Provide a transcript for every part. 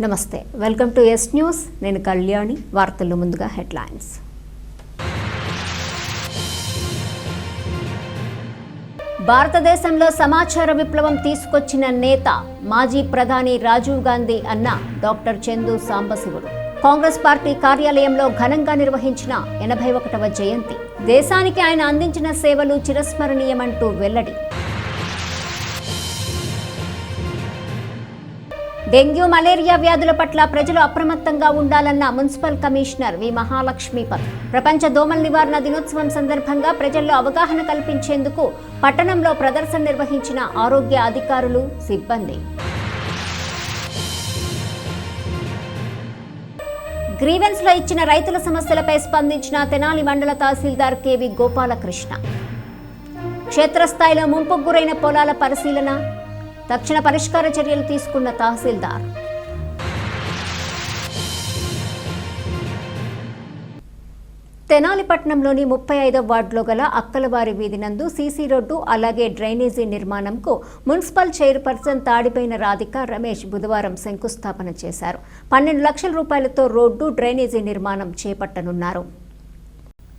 నమస్తే, welcome to yes news. నేను కళ్యాణి. వార్తల్లో ముందుగా హెడ్లైన్స్. భారతదేశంలో సమాచార విప్లవం తీసుకొచ్చిన నేత మాజీ ప్రధాని రాజీవ్ గాంధీ అన్న డాక్టర్ చందు సాంబశివుడు కాంగ్రెస్ పార్టీ కార్యాలయంలో ఘనంగా నిర్వహించిన 81వ జయంతి. దేశానికి ఆయన అందించిన సేవలు చిరస్మరణీయమంటూ వెల్లడి. డెంగ్యూ, మలేరియా వ్యాధుల పట్ల ప్రజలు అప్రమత్తంగా ఉండాలన్న మున్సిపల్ కమిషనర్ వి మహాలక్ష్మీపతి. ప్రపంచ దోమల నివారణ దినోత్సవం సందర్భంగా ప్రజల్లో అవగాహన కల్పించేందుకు పట్టణంలో ప్రదర్శన నిర్వహించిన ఆరోగ్య అధికారులు, సిబ్బంది. గ్రీవెన్స్ లో ఇచ్చిన రైతుల సమస్యలపై స్పందించిన తెనాలి మండల తహసీల్దార్ కెవి గోపాలకృష్ణ. క్షేత్రస్థాయిలో ముంపుకు గురైన పొలాల పరిశీలన, తక్షణ పరిష్కార చర్యలు తీసుకున్న తహసీల్దార్. తెనాలి పట్టణంలోని 35వ వార్డులో గల అక్కలవారి వీధి నందు సీసీ రోడ్డు అలాగే డ్రైనేజీ నిర్మాణంకు మున్సిపల్ చైర్పర్సన్ తాడిపైన రాధిక రమేష్ బుధవారం శంకుస్థాపన చేశారు. 12 లక్షల రూపాయలతో రోడ్డు, డ్రైనేజీ నిర్మాణం చేపట్టనున్నారు.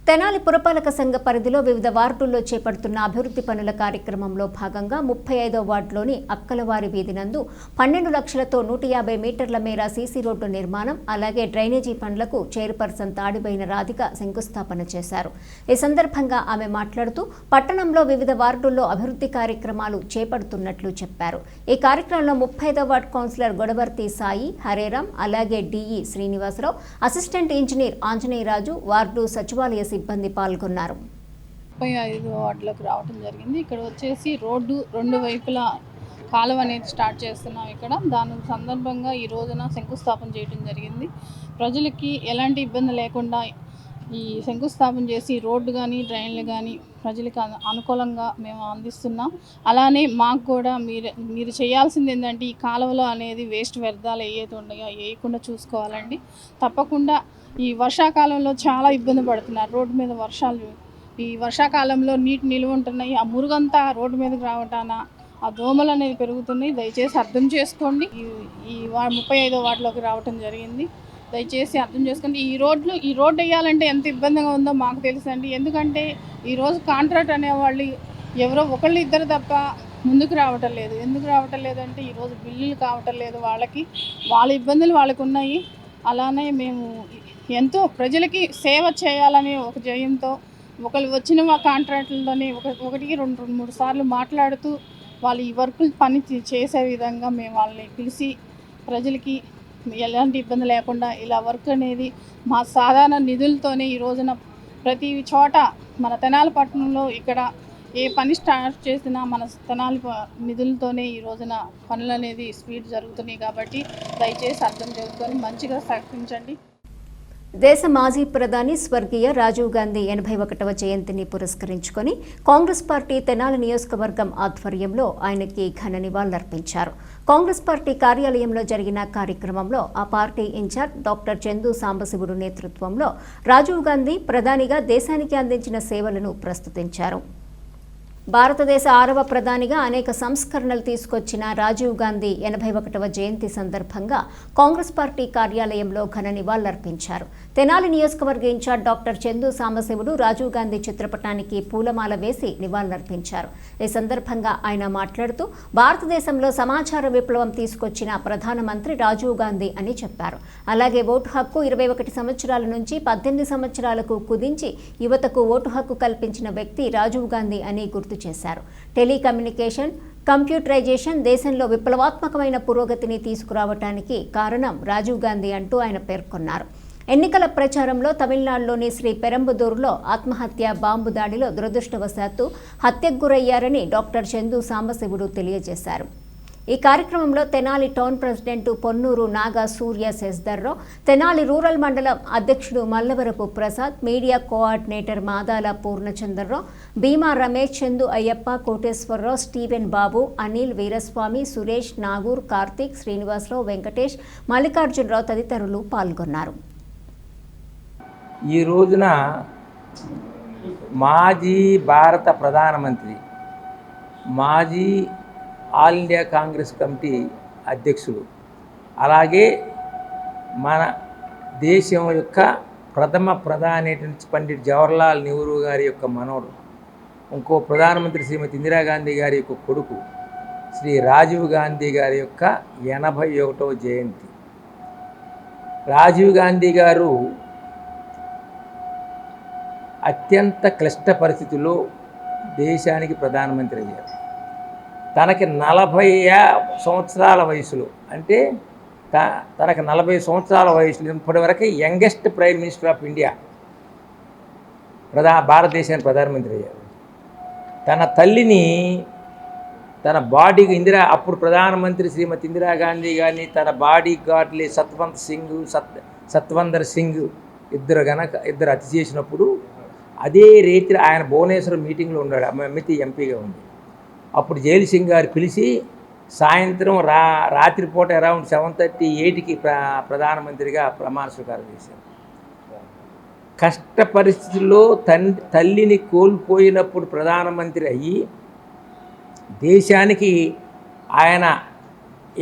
తెనాలి పురపాలక సంఘ పరిధిలో వివిధ వార్డుల్లో చేపడుతున్న అభివృద్ధి పనుల కార్యక్రమంలో భాగంగా 35వ వార్డులోని అక్కలవారి వీధి నందు 12 లక్షలతో 150 మీటర్ల మేర సీసీ రోడ్డు నిర్మాణం అలాగే డ్రైనేజీ పనులకు చైర్పర్సన్ తాడిబైన రాధిక శంకుస్థాపన చేశారు. ఈ సందర్భంగా ఆమె మాట్లాడుతూ పట్టణంలో వివిధ వార్డుల్లో అభివృద్ధి కార్యక్రమాలు చేపడుతున్నట్లు చెప్పారు. ఈ కార్యక్రమంలో 35వ వార్డు కౌన్సిలర్ గొడవర్తి సాయి, హరేరాం అలాగే DE Srinivasarao, assistant engineer Anjaneyaraju, ward సచివాలయ సిబ్బంది పాల్గొన్నారు. 35 వార్డులకు రావడం జరిగింది. ఇక్కడ వచ్చేసి రోడ్డు 2 వైపులా కాలువ అనేది స్టార్ట్ చేస్తున్నాం. ఇక్కడ దాని సందర్భంగా ఈ రోజున శంకుస్థాపన చేయడం జరిగింది. ప్రజలకి ఎలాంటి ఇబ్బంది లేకుండా ఈ శంకుస్థాపన చేసి రోడ్డు కానీ డ్రైన్లు కానీ ప్రజలకు అనుకూలంగా మేము అందిస్తున్నాం. అలానే మాకు కూడా మీరు చేయాల్సింది ఏంటంటే ఈ కాలువలో అనేది వేస్ట్ వ్యర్థాలు ఏవైతే ఉన్నాయో వేయకుండా చూసుకోవాలండి. తప్పకుండా ఈ వర్షాకాలంలో చాలా ఇబ్బంది పడుతున్నారు. రోడ్డు మీద ఈ వర్షాకాలంలో నీటి నిలువ ఉంటున్నాయి. ఆ మురుగంతా రోడ్డు మీదకి రావటాన ఆ దోమలు అనేది పెరుగుతున్నాయి. దయచేసి అర్థం చేసుకోండి. ఈ 35వ వార్డులోకి రావటం జరిగింది. దయచేసి అర్థం చేసుకోండి. ఈ రోడ్డు వేయాలంటే ఎంత ఇబ్బందిగా ఉందో మాకు తెలుసండి. ఎందుకంటే ఈరోజు కాంట్రాక్ట్ అనేవాళ్ళు ఎవరో ఒకళ్ళు ఇద్దరు తప్ప ముందుకు రావటం లేదు. ఎందుకు రావటం లేదంటే ఈరోజు బిల్లులు కావటం లేదు. వాళ్ళ ఇబ్బందులు వాళ్ళకు ఉన్నాయి. అలానే మేము ఎంతో ప్రజలకి సేవ చేయాలనే ఒక జయంతో ఒకళ్ళు వచ్చిన కాంట్రాక్టులతోనే ఒకటికి 2-3 సార్లు మాట్లాడుతూ వాళ్ళు ఈ వర్కులు పని చేసే విధంగా మేము వాళ్ళని పిలిచి ప్రజలకి ఎలాంటి ఇబ్బంది లేకుండా ఇలా వర్క్ అనేది మా సాధారణ నిధులతోనే ఈ రోజున ప్రతి చోట మన తెనాలి పట్టణంలో ఇక్కడ ఏ పని స్టార్ట్ చేసినా మన తెనాలి నిధులతోనే ఈ రోజున పనులు అనేది స్పీడ్ జరుగుతున్నాయి. కాబట్టి దయచేసి అర్థం చేసుకొని మంచిగా సహకరించండి. దేశ మాజీ ప్రధాని స్వర్గీయ రాజీవ్ గాంధీ 81వ జయంతిని పురస్కరించుకొని కాంగ్రెస్ పార్టీ తెనాలి నియోజకవర్గం ఆధ్వర్యంలో ఆయనకి ఘన నివాళులర్పించారు. కాంగ్రెస్ పార్టీ కార్యాలయంలో జరిగిన కార్యక్రమంలో ఆ party incharge doctor Chandu Sambasivudu నేతృత్వంలో రాజీవ్ గాంధీ ప్రధానిగా దేశానికి అందించిన సేవలను ప్రస్తుతించారు. భారతదేశ 6వ ప్రధానిగా అనేక సంస్కరణలు తీసుకొచ్చిన రాజీవ్ గాంధీ 81వ జయంతి సందర్భంగా కాంగ్రెస్ పార్టీ కార్యాలయంలో ఘన నివాళులర్పించారు. తెనాలి నియోజకవర్గ ఇన్ఛార్జ్ డాక్టర్ చందు సాంబశివుడు రాజీవ్ గాంధీ చిత్రపటానికి పూలమాల వేసి నివాళులర్పించారు. ఈ సందర్భంగా ఆయన మాట్లాడుతూ భారతదేశంలో సమాచార విప్లవం తీసుకొచ్చిన ప్రధానమంత్రి రాజీవ్ గాంధీ అని చెప్పారు. అలాగే ఓటు హక్కు 21 సంవత్సరాల నుంచి 18 సంవత్సరాలకు కుదించి యువతకు ఓటు హక్కు కల్పించిన వ్యక్తి రాజీవ్ గాంధీ అని గుర్తు చేశారు. టెలికమ్యూనికేషన్, కంప్యూటరైజేషన్ దేశంలో విప్లవాత్మకమైన పురోగతిని తీసుకురావటానికి కారణం రాజీవ్ గాంధీ అంటూ ఆయన పేర్కొన్నారు. ఎన్నికల ప్రచారంలో తమిళనాడులోని శ్రీ పెరంబదూరులో ఆత్మహత్య బాంబు దాడిలో దురదృష్టవశాత్తు హత్యకు గురయ్యారని డాక్టర్ చందు సాంబశివుడు తెలియజేశారు. ఈ కార్యక్రమంలో తెనాలి టౌన్ ప్రెసిడెంట్ పొన్నూరు నాగా సూర్య శశిధర్రావు, తెనాలి రూరల్ మండలం అధ్యక్షుడు మల్లవరపు ప్రసాద్, మీడియా కోఆర్డినేటర్ మాదాల పూర్ణచంద్రరావు, భీమా రమేష్, చందు అయ్యప్ప, కోటేశ్వరరావు, స్టీవెన్ బాబు, అనిల్, వీరస్వామి, సురేష్, నాగూర్, కార్తీక్, శ్రీనివాసరావు, వెంకటేష్, మల్లికార్జునరావు తదితరులు పాల్గొన్నారు. ఈ రోజున మాజీ భారత ప్రధానమంత్రి, మాజీ ఆల్ ఇండియా కాంగ్రెస్ కమిటీ అధ్యక్షులు, అలాగే మన దేశం యొక్క ప్రథమ ప్రధాని పండిట్ జవహర్లాల్ నెహ్రూ గారి యొక్క మనవడు, ఇంకో ప్రధానమంత్రి శ్రీమతి ఇందిరాగాంధీ గారి యొక్క కొడుకు శ్రీ రాజీవ్ గాంధీ గారి యొక్క 81వ జయంతి. రాజీవ్ గాంధీ గారు అత్యంత క్లిష్ట పరిస్థితుల్లో దేశానికి ప్రధానమంత్రి అయ్యారు. తనకి 40 సంవత్సరాల వయసులో, అంటే తనకు 40 సంవత్సరాల వయసులో ఇప్పటివరకు youngest prime minister of India, భారతదేశానికి ప్రధానమంత్రి అయ్యారు. తన తల్లిని తన బాడీకి అప్పుడు ప్రధానమంత్రి శ్రీమతి ఇందిరాగాంధీ గారిని తన బాడీ గార్డ్లే సత్వందర్ సింగ్ ఇద్దరు హత్య చేసినప్పుడు అదే రీతి ఆయన భువనేశ్వరం మీటింగ్లో ఉన్నాడు. అమితి ఎంపీగా ఉంది. అప్పుడు జైలు సింగ్ గారు పిలిచి సాయంత్రం రాత్రిపూట అరౌండ్ 7:38కి ప్రధానమంత్రిగా ప్రమాణ స్వీకారం చేశారు. కష్ట పరిస్థితుల్లో తల్లిని కోల్పోయినప్పుడు ప్రధానమంత్రి అయ్యి దేశానికి ఆయన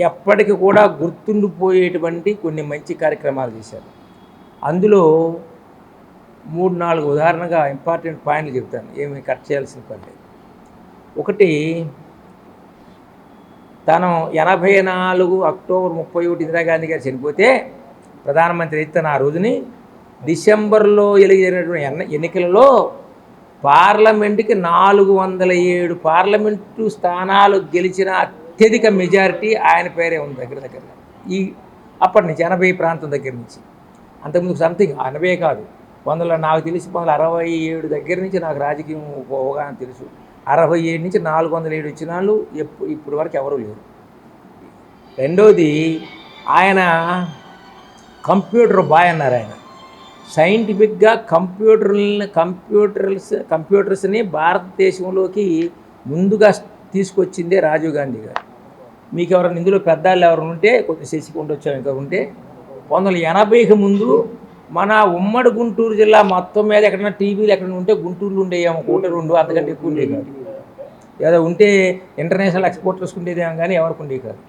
ఎప్పటికీ కూడా గుర్తుండిపోయేటువంటి కొన్ని మంచి కార్యక్రమాలు చేశారు. అందులో 3-4 ఉదాహరణగా ఇంపార్టెంట్ పాయింట్లు చెప్తాను, ఏమి కట్ చేయాల్సిన పని లేదు. ఒకటి, తను 84 అక్టోబర్ 31 ఇందిరాగాంధీ గారు చనిపోతే ప్రధానమంత్రి అయితే ఆ రోజుని డిసెంబర్లో జరిగినటువంటి ఎన్నికలలో పార్లమెంటుకి 407 పార్లమెంటు స్థానాలు గెలిచిన అత్యధిక మెజారిటీ ఆయన పేరే ఉంది దగ్గర అప్పటి నుంచి 80 ప్రాంతం దగ్గర నుంచి. అంతకుముందు సంథింగ్ 80 కాదు, నాకు తెలిసి 1967 దగ్గర నుంచి నాకు రాజకీయం అవగాహన తెలుసు. 67 నుంచి 407 వచ్చిన వాళ్ళు ఇప్పుడు వరకు ఎవరూ లేరు. రెండోది, ఆయన కంప్యూటర్ బాయ్ అన్నారు. ఆయన సైంటిఫిక్గా కంప్యూటర్స్ని భారతదేశంలోకి ముందుగా తీసుకొచ్చిందే రాజీవ్ గాంధీ గారు. మీకు ఎవరైనా ఇందులో పెద్దవాళ్ళు ఎవరు ఉంటే కొంచెం శశికొండ వచ్చాము ఇంకా ఉంటే 1980కి ముందు మన ఉమ్మడి గుంటూరు జిల్లా మొత్తం మీద ఎక్కడైనా టీవీలు ఎక్కడైనా ఉంటే గుంటూరులో ఉండేయేమో 1-2 అంతకంటే ఎక్కువ ఉండేవి కాదు. ఏదో ఉంటే ఇంటర్నేషనల్ ఎక్స్పోర్టర్స్కి ఉండేదేమో కానీ ఎవరికి ఉండేవి కాదు.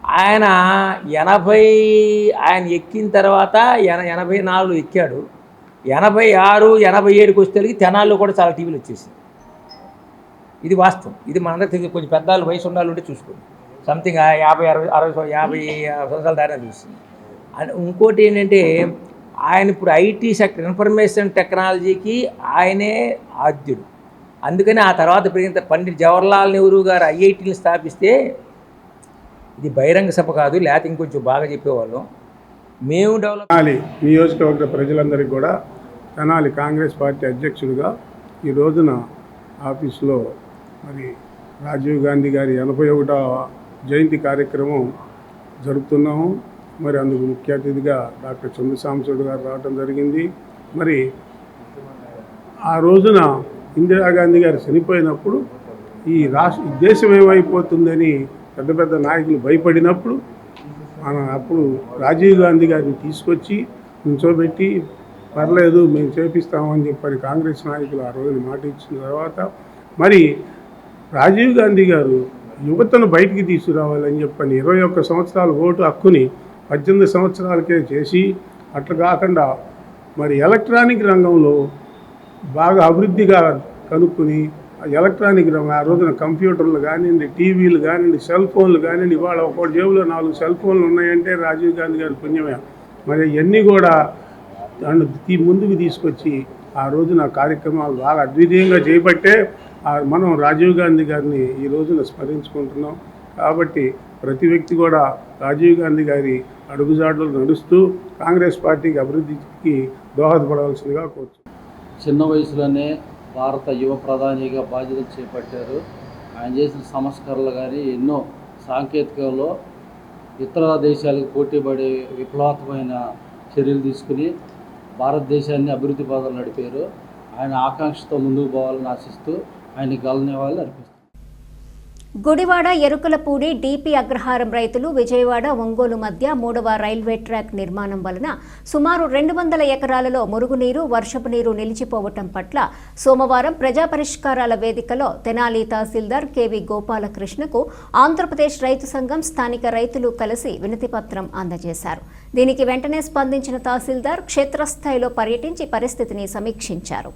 ఆయన ఎక్కిన తర్వాత 84 ఎక్కాడు. 86, 87కి వచ్చేసరికి తెనాల్లో కూడా చాలా టీవీలు వచ్చేసింది. ఇది వాస్తవం. ఇది మనందరూ తెలియదు. కొంచెం పెద్దవాళ్ళు వయసు ఉండాలి ఉంటే చూసుకోండి. సంథింగ్ 50 సంవత్సరాల దాకా చూస్తుంది. అండ్ ఇంకోటి ఏంటంటే, ఆయన ఇప్పుడు ఐటీ సెక్టర్, ఇన్ఫర్మేషన్ టెక్నాలజీకి ఆయనే ఆద్యుడు. అందుకని ఆ తర్వాత పెరిగిన పండిట్ జవహర్లాల్ నెహ్రూ గారు ఐఐటీని స్థాపిస్తే, ఇది బహిరంగ సభ కాదు, లేకపోతే ఇంకొంచెం బాగా చెప్పేవాళ్ళం. మేము తెనాలి నియోజకవర్గ ప్రజలందరికీ కూడా తెనాలి కాంగ్రెస్ పార్టీ అధ్యక్షుడిగా ఈ రోజున ఆఫీసులో మరి రాజీవ్ గాంధీ గారి 81వ జయంతి కార్యక్రమం జరుపుతున్నాము. మరి అందుకు ముఖ్య అతిథిగా డాక్టర్ చంద్రసాంబశివరావు గారు రావడం జరిగింది. మరి ఆ రోజున ఇందిరాగాంధీ గారు చనిపోయినప్పుడు ఈ దేశం ఏమైపోతుందని పెద్ద పెద్ద నాయకులు భయపడినప్పుడు అప్పుడు రాజీవ్ గాంధీ గారిని తీసుకొచ్చి నుంచోబెట్టి పర్లేదు మేము చేపిస్తామని చెప్పని కాంగ్రెస్ నాయకులు ఆ రోజున మాట ఇచ్చిన తర్వాత మరి రాజీవ్ గాంధీ గారు యువతను బయటికి తీసుకురావాలని చెప్పని 21 సంవత్సరాల ఓటు హక్కుని 18 సంవత్సరాలకే చేసి, అట్లా కాకుండా మరి ఎలక్ట్రానిక్ రంగంలో బాగా అభివృద్ధిగా కనుక్కొని ఎలక్ట్రానిక్ రంగం ఆ రోజున కంప్యూటర్లు కానివ్వండి, టీవీలు కానివ్వండి, సెల్ ఫోన్లు కానివ్వండి, ఇవాళ ఒక జేబులో 4 సెల్ ఫోన్లు ఉన్నాయంటే రాజీవ్ గాంధీ గారి పుణ్యమే. మరి ఇవన్నీ కూడా ముందుకు తీసుకొచ్చి ఆ రోజున కార్యక్రమాలు బాగా అద్వితీయంగా చేపట్టే మనం రాజీవ్ గాంధీ గారిని ఈ రోజున స్మరించుకుంటున్నాం. కాబట్టి ప్రతి వ్యక్తి కూడా రాజీవ్ గాంధీ గారి అడుగుజాడలు నడుస్తూ కాంగ్రెస్ పార్టీకి అభివృద్ధికి దోహదపడవలసిందిగా కోరుతున్నాం. చిన్న వయసులోనే భారత యువ ప్రధానిగా బాధ్యతలు చేపట్టారు. ఆయన చేసిన సంస్కరణలు కానీ ఎన్నో సాంకేతికంలో ఇతర దేశాలకు పోటీపడే విప్లవాత్మకమైన చర్యలు తీసుకుని భారతదేశాన్ని అభివృద్ధి పథంలో నడిపారు. ఆయన ఆకాంక్షతో ముందుకు పోవాలని ఆశిస్తూ ఆయన గౌరవ నివాళులు అర్పిస్తారు. గుడివాడ ఎరుకలపూడి డీపీ అగ్రహారం రైతులు విజయవాడ ఒంగోలు మధ్య 3వ రైల్వే ట్రాక్ నిర్మాణం వలన సుమారు 200 ఎకరాలలో మురుగునీరు వర్షపు నీరు నిలిచిపోవటం పట్ల సోమవారం ప్రజా పరిష్కారాల వేదికలో తెనాలి తహసీల్దార్ కెవి గోపాలకృష్ణకు ఆంధ్రప్రదేశ్ రైతు సంఘం స్థానిక రైతులు కలిసి వినతిపత్రం అందజేశారు. దీనికి వెంటనే స్పందించిన తహసీల్దార్ క్షేత్రస్థాయిలో పర్యటించి పరిస్థితిని సమీక్షించారు.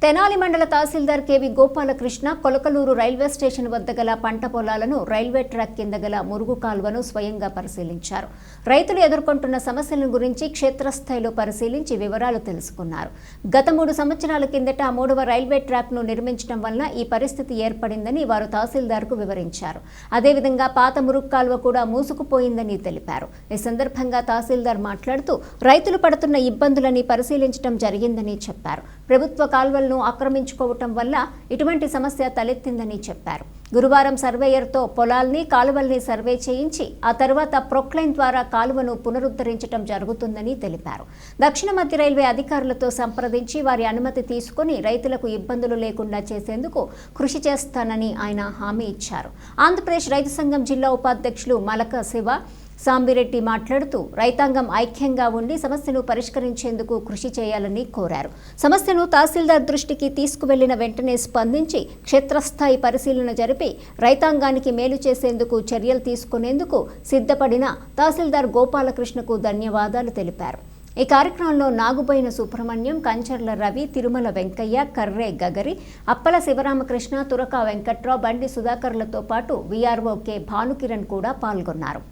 తెనాలి మండల tahsildar KV Gopalakrishna Kolakaluru railway station వద్ద గల పంట పొలాలను రైల్వే ట్రాక్ కింద గల మురుగు కాల్వను స్వయంగా పరిశీలించారు. రైతులు ఎదుర్కొంటున్న సమస్యల గురించి క్షేత్రస్థాయిలో పరిశీలించి వివరాలు తెలుసుకున్నారు. గత 3 సంవత్సరాల కిందట 3వ రైల్వే ట్రాక్ను నిర్మించడం వలన ఈ పరిస్థితి ఏర్పడిందని వారు తహసీల్దార్కు వివరించారు. అదేవిధంగా పాత మురుగు కాల్వ కూడా మూసుకుపోయిందని తెలిపారు. ఈ సందర్భంగా తహసీల్దార్ మాట్లాడుతూ రైతులు పడుతున్న ఇబ్బందులని పరిశీలించడం జరిగిందని చెప్పారు. ప్రభుత్వ కాల్వలను ఆక్రమించుకోవటం వల్ల ఇటువంటి సమస్య తలెత్తిందని చెప్పారు. గురువారం సర్వేయర్తో పొలాల్ని కాలువల్ని సర్వే చేయించి ఆ తర్వాత ప్రొక్లైన్ ద్వారా కాలువను పునరుద్ధరించడం జరుగుతుందని తెలిపారు. దక్షిణ మధ్య రైల్వే అధికారులతో సంప్రదించి వారి అనుమతి తీసుకుని రైతులకు ఇబ్బందులు లేకుండా చేసేందుకు కృషి చేస్తానని ఆయన హామీ ఇచ్చారు. ఆంధ్రప్రదేశ్ రైతు సంఘం జిల్లా ఉపాధ్యక్షులు మలక శివ సాంబిరెడ్డి మాట్లాడుతూ రైతాంగం ఐక్యంగా ఉండి సమస్యను పరిష్కరించేందుకు కృషి చేయాలని కోరారు. సమస్యను తహసీల్దార్ దృష్టికి తీసుకువెళ్లిన వెంటనే స్పందించి క్షేత్రస్థాయి పరిశీలన జరిపి రైతాంగానికి మేలు చేసేందుకు చర్యలు తీసుకునేందుకు సిద్ధపడిన తహసీల్దార్ గోపాలకృష్ణకు ధన్యవాదాలు తెలిపారు. ఈ కార్యక్రమంలో నాగుబోయిన సుబ్రహ్మణ్యం, కంచర్ల రవి, తిరుమల వెంకయ్య, కర్రే గగరి, అప్పల శివరామకృష్ణ, తురక వెంకట్రావు, బండి సుధాకర్లతో పాటు వీఆర్ఓ కె భానుకిరణ్ కూడా పాల్గొన్నారు.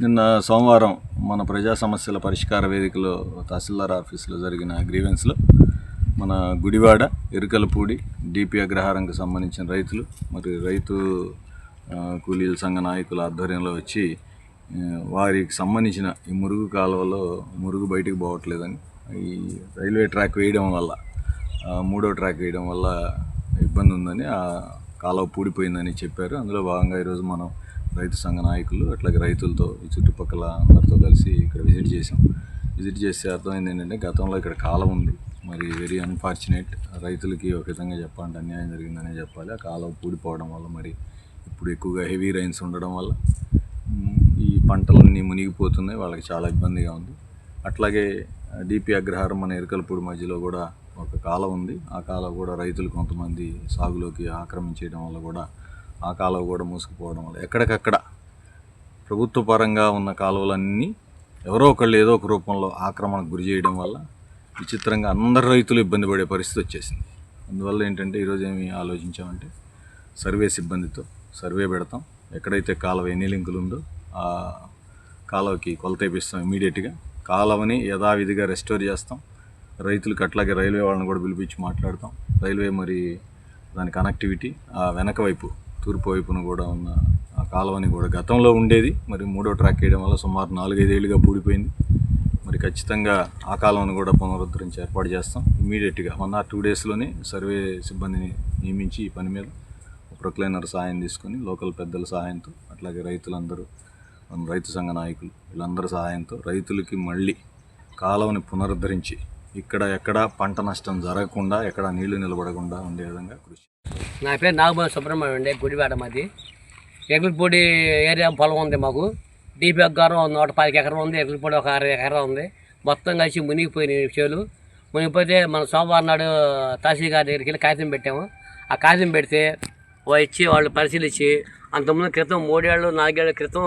నిన్న సోమవారం మన ప్రజా సమస్యల పరిష్కార వేదికలో తహసీల్దార్ ఆఫీసులో జరిగిన గ్రీవెన్స్లో మన గుడివాడ ఎరుకలపూడి డీపీ అగ్రహారంకి సంబంధించిన రైతులు మరి రైతు కూలీల సంఘ నాయకుల ఆధ్వర్యంలో వచ్చి వారికి సంబంధించిన ఈ మురుగు కాలువలో మురుగు బయటికి పోవట్లేదని, ఈ రైల్వే ట్రాక్ వేయడం వల్ల 3వ ట్రాక్ వేయడం వల్ల ఇబ్బంది ఉందని, ఆ కాలువ పూడిపోయిందని చెప్పారు. అందులో భాగంగా ఈరోజు మనం రైతు సంఘ నాయకులు అట్లాగే రైతులతో ఈ చుట్టుపక్కల అందరితో కలిసి ఇక్కడ విజిట్ చేస్తే అర్థమైంది ఏంటంటే గతంలో ఇక్కడ కాలం ఉంది, మరి వెరీ అన్ఫార్చునేట్, రైతులకి ఒక విధంగా చెప్పాలంటే అన్యాయం జరిగిందనే చెప్పాలి. ఆ కాలం పూడిపోవడం వల్ల మరి ఇప్పుడు ఎక్కువగా హెవీ రైన్స్ ఉండడం వల్ల ఈ పంటలన్నీ మునిగిపోతున్నాయి, వాళ్ళకి చాలా ఇబ్బందిగా ఉంది. అట్లాగే డీపీ అగ్రహారం మన ఎరుకలపూడి మధ్యలో కూడా ఒక కాలం ఉంది, ఆ కాలం కూడా రైతులు కొంతమంది సాగులోకి ఆక్రమించేయడం వల్ల కూడా ఆ కాలువ కూడా మూసుకుపోవడం వల్ల ఎక్కడికక్కడ ప్రభుత్వ పరంగా ఉన్న కాలువలన్నీ ఎవరో ఒకళ్ళు ఏదో ఒక రూపంలో ఆక్రమణకు గురి చేయడం వల్ల విచిత్రంగా అందరు రైతులు ఇబ్బంది పడే పరిస్థితి వచ్చేసింది. అందువల్ల ఏంటంటే ఈరోజు ఏమి ఆలోచించామంటే సర్వే సిబ్బందితో సర్వే పెడతాం, ఎక్కడైతే కాలువ ఎన్ని లింకులు ఉందో ఆ కాలువకి కొలత వేపిస్తాం, ఇమీడియట్గా కాలువని యథావిధిగా రెస్టోర్ చేస్తాం. రైతులకు అట్లాగే రైల్వే వాళ్ళని కూడా పిలిపించి మాట్లాడతాం. రైల్వే మరి దాని కనెక్టివిటీ ఆ వెనక వైపు తూర్పు వైపున కూడా ఉన్న ఆ కాలువని కూడా గతంలో ఉండేది, మరి 3వ ట్రాక్ వేయడం వల్ల సుమారు 4-5 ఏళ్ళుగా పూడిపోయింది. మరి ఖచ్చితంగా ఆ కాలువను కూడా పునరుద్ధరించి ఏర్పాటు చేస్తాం. ఇమీడియట్గా 1 or 2 డేస్లోనే సర్వే సిబ్బందిని నియమించి ఈ పని మీద ప్రొక్లైనర్ సహాయం తీసుకొని లోకల్ పెద్దల సహాయంతో అట్లాగే రైతులందరూ మన రైతు సంఘ నాయకులు వీళ్ళందరి సహాయంతో రైతులకి మళ్ళీ కాలువని పునరుద్ధరించి ఇక్కడ ఎక్కడ పంట నష్టం జరగకుండా ఎక్కడ నీళ్లు నిలబడకుండా ఉండే విధంగా కృషి. నా పేరు నాగబాబు సుబ్రహ్మణ్యం అండి. గుడివాడ మాది. ఎగులపూడి ఏరియా పొలం ఉంది మాకు. డీపీ అగ్గారం 125 ఎకరం ఉంది, ఎగులపూడి ఒక 60 ఎకరం ఉంది. మొత్తం కలిసి మునిగిపోయినాయి చేలు. మునిగిపోతే మన సోమవారం నాడు తహసీల్ గారి దగ్గరికి వెళ్ళి కాగితం పెట్టాము. ఆ కాగితం పెడితే ఇచ్చి వాళ్ళు పరిశీలించి అంతకుముందు క్రితం 3 ఏళ్ళు 4 ఏళ్ళ క్రితం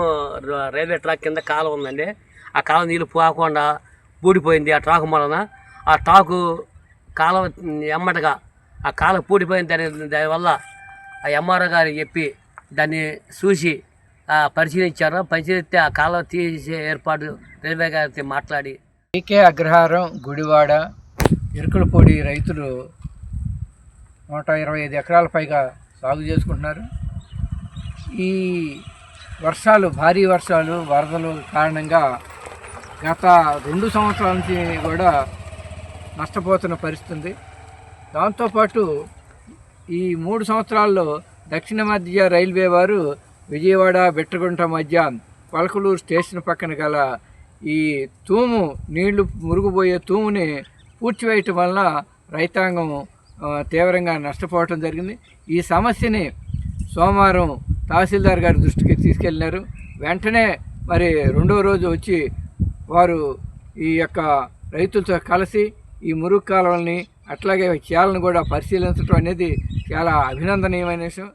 రైల్వే ట్రాక్ కింద కాలువ ఉందండి. ఆ కాలువ నీళ్ళు పోకుండా పూడిపోయింది. ఆ ట్రాక్ వలన ఆ ట్రాకు కాలువ ఎమ్మటగా ఆ కాలువ పూడిపోయిన దానివల్ల ఆ ఎంఆర్ఓ గారికి చెప్పి దాన్ని చూసి పరిశీలించారు. పరిశీలిస్తే ఆ కాలువ తీసే ఏర్పాటు రైల్వే గారితో మాట్లాడి డీకే అగ్రహారం గుడివాడ ఎరుకలపూడి రైతులు 125 ఎకరాల పైగా సాగు చేసుకుంటున్నారు. ఈ వర్షాలు, భారీ వర్షాలు, వరదలు కారణంగా గత 2 సంవత్సరాల నుంచి కూడా నష్టపోతున్న పరిస్థితి ఉంది. దాంతోపాటు ఈ 3 సంవత్సరాల్లో దక్షిణ మధ్య రైల్వే వారు విజయవాడ బెట్టగుంట మధ్య కొలకలూరు స్టేషన్ పక్కన గల ఈ తూము నీళ్లు మురుగుపోయే తూముని పూడ్చివేయటం వలన రైతాంగం తీవ్రంగా నష్టపోవటం జరిగింది. ఈ సమస్యని సోమవారం తహసీల్దార్ గారి దృష్టికి తీసుకెళ్ళినారు. వెంటనే మరి రెండో రోజు వచ్చి వారు ఈ యొక్క రైతులతో కలిసి ఈ మురుగు కాలువల్ని అట్లాగే చేలను కూడా పరిశీలించడం అనేది చాలా అభినందనీయమైన విషయం.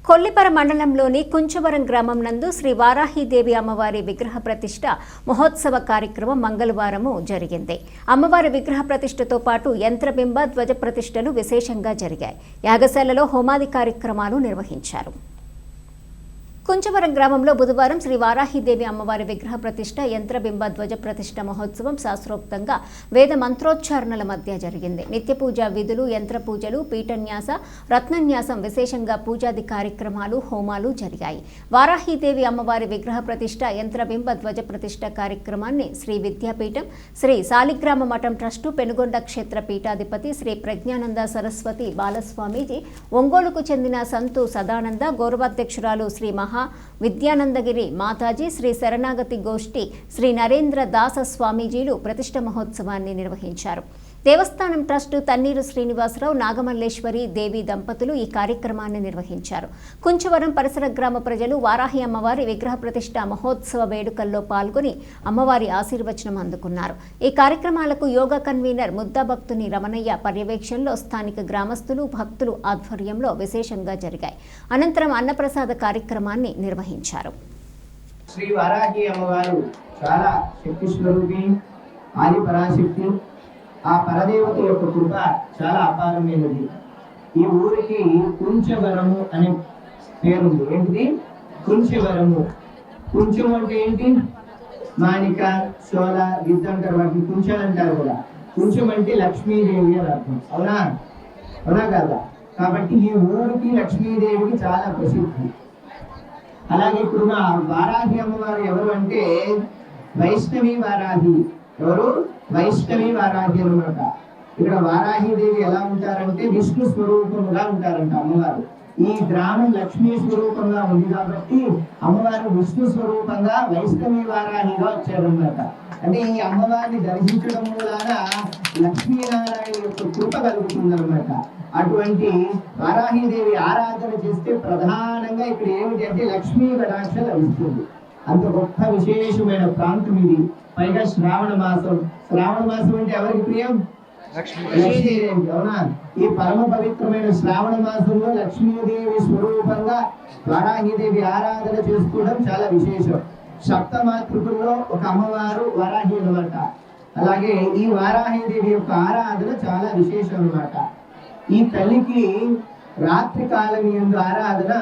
కొల్లిపర మండలంలోని కుంచవరం గ్రామం నందు శ్రీ వారాహీదేవి అమ్మవారి విగ్రహ ప్రతిష్ఠ మహోత్సవ కార్యక్రమం మంగళవారము జరిగింది. అమ్మవారి విగ్రహ ప్రతిష్ఠతో పాటు యంత్రబింబ ధ్వజ ప్రతిష్ఠలు విశేషంగా జరిగాయి. యాగశాలలో హోమాది కార్యక్రమాలు నిర్వహించారు. కుంచవరం గ్రామంలో బుధవారం శ్రీ వారాహీదేవి అమ్మవారి విగ్రహ ప్రతిష్ఠ యంత్రబింబ ధ్వజ ప్రతిష్ఠ మహోత్సవం శాస్త్రోక్తంగా వేద మంత్రోచ్చారణల మధ్య జరిగింది. నిత్య పూజా విధులు, యంత్ర పూజలు, పీఠన్యాస, రత్నన్యాసం, విశేషంగా పూజాది కార్యక్రమాలు, హోమాలు జరిగాయి. వారాహీదేవి అమ్మవారి విగ్రహ ప్రతిష్ఠ యంత్రబింబ ధ్వజ ప్రతిష్ఠ కార్యక్రమాన్ని శ్రీ విద్యాపీఠం, శ్రీ సాలిగ్రామ మఠం ట్రస్టు, పెనుగొండ క్షేత్ర పీఠాధిపతి శ్రీ ప్రజ్ఞానంద సరస్వతి బాలస్వామీజీ, ఒంగోలుకు చెందిన సంతు సదానంద, గౌరవాధ్యక్షురాలు శ్రీ విద్యానందగిరి మాతాజీ, శ్రీ శరణాగతి గోష్ఠి, శ్రీ నరేంద్ర దాస స్వామీజీలు ప్రతిష్ఠ మహోత్సవాన్ని నిర్వహించారు. దేవస్థానం ట్రస్టు తన్నీరు శ్రీనివాసరావు, నాగమల్లేశ్వరి దేవి దంపతులు ఈ కార్యక్రమాన్ని నిర్వహించారు. కుంచవరం పరిసర గ్రామ ప్రజలు వారాహి అమ్మవారి విగ్రహ ప్రతిష్ఠ మహోత్సవ వేడుకల్లో పాల్గొని అమ్మవారి ఆశీర్వచనం అందుకున్నారు. ఈ కార్యక్రమాలకు యోగా కన్వీనర్ ముద్దాభక్తుని రమణయ్య పర్యవేక్షణలో స్థానిక గ్రామస్తులు, భక్తులు ఆధ్వర్యంలో విశేషంగా జరిగాయి. అనంతరం అన్నప్రసాద కార్యక్రమాన్ని నిర్వహించారు. శ్రీ వారాహి అమ్మవారు చాలా శక్తి స్వరూపి, ఆది పరాశక్తి. ఆ పరదేవత యొక్క కృప చాలా అపారమైనది. ఈ ఊరికి కుంచవరము అనే పేరుంది. ఏంటిది? కుంచవరము. కుంచం అంటే ఏంటి? మాణిక, శోల, గిద్ద అంటారు, వాటిని కుంచాలు అంటారు కూడా. కుంచం అంటే లక్ష్మీదేవి అని అర్థం. అవునా? అవునా కదా? కాబట్టి ఈ ఊరికి లక్ష్మీదేవికి చాలా ప్రసిద్ధి. అలాగే ఇప్పుడు మా వారాహి అమ్మవారు ఎవరు అంటే వైష్ణవి వారాహి. ఎవరు? వైష్ణవి వారాహి అన్నమాట. ఇక్కడ వారాహీదేవి ఎలా ఉంటారంటే విష్ణు స్వరూపముగా ఉంటారంట అమ్మవారు. ఈ గ్రామం లక్ష్మీ స్వరూపంగా ఉంది కాబట్టి అమ్మవారు విష్ణు స్వరూపంగా వైష్ణవి వారాహిగా వచ్చారన్నమాట. అంటే ఈ అమ్మవారిని దర్శించడం వలన లక్ష్మీనారాయణ యొక్క కృప కలుగుతుందన్నమాట. అటువంటి వారాహీదేవి ఆరాధన చేస్తే ప్రధానంగా ఇక్కడ ఏమిటి అంటే లక్ష్మీ కటాక్ష లభిస్తుంది. అంత గొప్ప విశేషమైన ప్రాంతం ఇది. పైగా శ్రావణ మాసం. శ్రావణ మాసం అంటే ఎవరికి ప్రియం? లక్ష్మీదేవి. అవునా? ఈ పరమ పవిత్రమైన శ్రావణ మాసంలో లక్ష్మీదేవి స్వరూపంగా వారాహీదేవి ఆరాధన చేసుకోవడం చాలా విశేషం. సప్తమాతృకుల్లో ఒక అమ్మవారు వారాహి అన్నమాట. అలాగే ఈ వారాహీదేవి యొక్క ఆరాధన చాలా విశేషం అన్నమాట. ఈ తల్లికి రాత్రి కాలం యందు ఆరాధన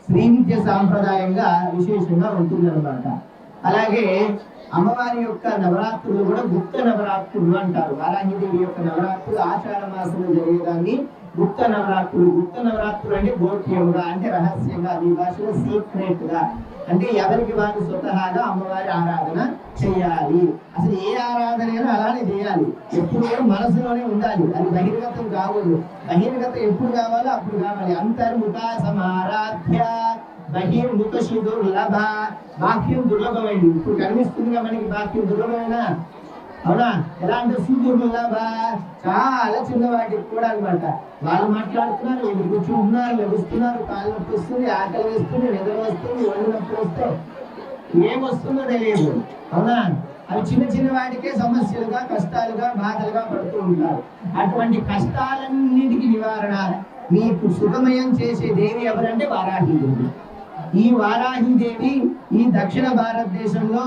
శ్రీ విద్య సాంప్రదాయంగా విశేషంగా ఉంటుందన్నమాట. అలాగే అమ్మవారి యొక్క నవరాత్రులు కూడా గుప్త నవరాత్రులు అంటారు. వారాహీదేవి యొక్క నవరాత్రులు ఆషాఢ మాసంలో జరిగేదాన్ని గుప్త నవరాత్రులు. గుప్త నవరాత్రులు అంటే గోప్యంగా, అంటే రహస్యంగా, ఈ భాషలో సీక్రెట్ గా, అంటే ఎవరికి వారు స్వతహాగా అమ్మవారి ఆరాధన చేయాలి. అసలు ఏ ఆరాధన అయినా అలానే చేయాలి. ఎప్పుడు కూడా మనసులోనే ఉండాలి. అది బహిర్గతం కావద్దు. బహిర్గతం ఎప్పుడు కావాలో అప్పుడు కావాలి. అంతర్ముఖ సమారాధ్య బహిర్ముఖ దుర్లభ. బాహ్యం దుర్లభమైంది. ఇప్పుడు కనిపిస్తుందిగా మనకి బాహ్యం దుర్లభమైన. అవునా? ఎలా అంటే సుదుర్లభ, చాలా చిన్నవాటికి కూడా అనమాట. వాళ్ళు మాట్లాడుతున్నారు, వీళ్ళు కూర్చుంటున్నారు, లభిస్తున్నారు, కాళ్ళు నొప్పి వస్తుంది, ఆకలి వేస్తుంది, నిద్ర వస్తుంది, ఒళ్ళు నొప్పి వస్తే ఏమొస్తుందో తెలియదు. అవునా? అవి చిన్న చిన్న వాటికే సమస్యలుగా, కష్టాలుగా, బాధలుగా పడుతూ ఉంటారు. అటువంటి కష్టాలన్నిటికీ నివారణ మీకు సుఖమయం చేసే దేవి ఎవరంటే వారాహీదేవి. ఈ వారాహీదేవి ఈ దక్షిణ భారతదేశంలో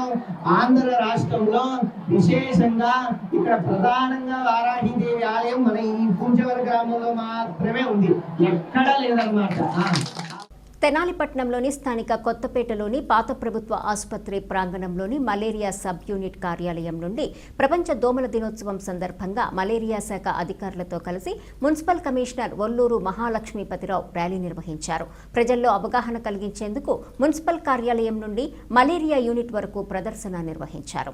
ఆంధ్ర రాష్ట్రంలో విశేషంగా ఇక్కడ ప్రధానంగా వారాహీదేవి ఆలయం మన ఈ కుంచవర గ్రామంలో మాత్రమే ఉంది, ఎక్కడా లేదన్నమాట. తెనాలిపట్నంలోని స్థానిక కొత్తపేటలోని పాత ప్రభుత్వ ఆసుపత్రి ప్రాంగణంలోని మలేరియా సబ్ యూనిట్ కార్యాలయం నుండి ప్రపంచ దోమల దినోత్సవం సందర్భంగా మలేరియా శాఖ అధికారులతో కలిసి municipal commissioner Olluru Mahalakshmipathirao rally నిర్వహించారు. ప్రజల్లో అవగాహన కలిగించేందుకు మున్సిపల్ కార్యాలయం నుండి మలేరియా యూనిట్ వరకు ప్రదర్శన నిర్వహించారు.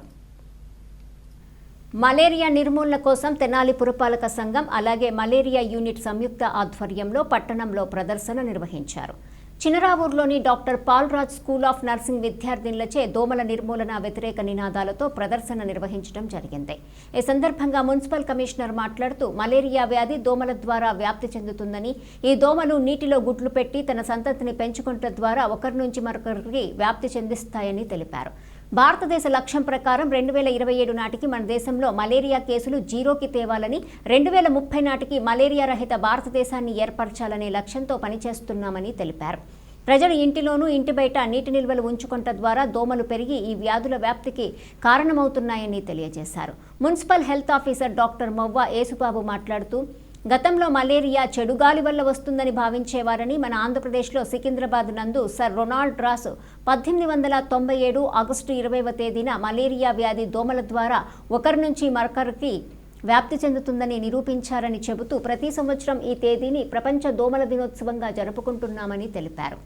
మలేరియా నిర్మూలన కోసం తెనాలి పురపాలక సంఘం అలాగే మలేరియా యూనిట్ సంయుక్త ఆధ్వర్యంలో పట్టణంలో ప్రదర్శన నిర్వహించారు. చినరావూరులోని doctor Palraj school of nursing విద్యార్థినులచే దోమల నిర్మూలన వ్యతిరేక నినాదాలతో ప్రదర్శన నిర్వహించడం జరిగింది. ఈ సందర్భంగా మున్సిపల్ కమిషనర్ మాట్లాడుతూ మలేరియా వ్యాధి దోమల ద్వారా వ్యాప్తి చెందుతుందని, ఈ దోమలు నీటిలో గుడ్లు పెట్టి తన సంతతిని పెంచుకుంటం ద్వారా ఒకరి నుంచి మరొకరికి వ్యాప్తి చెందిస్తాయని తెలిపారు. భారతదేశ లక్ష్యం ప్రకారం 2027 నాటికి మన దేశంలో మలేరియా కేసులు జీరోకి తేవాలని, 2030 నాటికి మలేరియా రహిత భారతదేశాన్ని ఏర్పరచాలనే లక్ష్యంతో పనిచేస్తున్నామని తెలిపారు. ప్రజలు ఇంటిలోనూ ఇంటి బయట నీటి నిల్వలు ఉంచుకోవటం ద్వారా దోమలు పెరిగి ఈ వ్యాధుల వ్యాప్తికి కారణమవుతున్నాయని తెలియజేశారు. Municipal health officer doctor Movva Yesubabu మాట్లాడుతూ, గతంలో మలేరియా చెడు గాలి వల్ల వస్తుందని భావించేవారని, మన ఆంధ్రప్రదేశ్లో సికింద్రాబాద్ నందు సర్ రొనాల్డ్ రాస్ 1897 ఆగస్టు 20వ తేదీన మలేరియా వ్యాధి దోమల ద్వారా ఒకరి నుంచి మరొకరికి వ్యాప్తి చెందుతుందని నిరూపించారని చెబుతూ ప్రతి సంవత్సరం ఈ తేదీని ప్రపంచ దోమల దినోత్సవంగా జరుపుకుంటున్నామని తెలిపారు.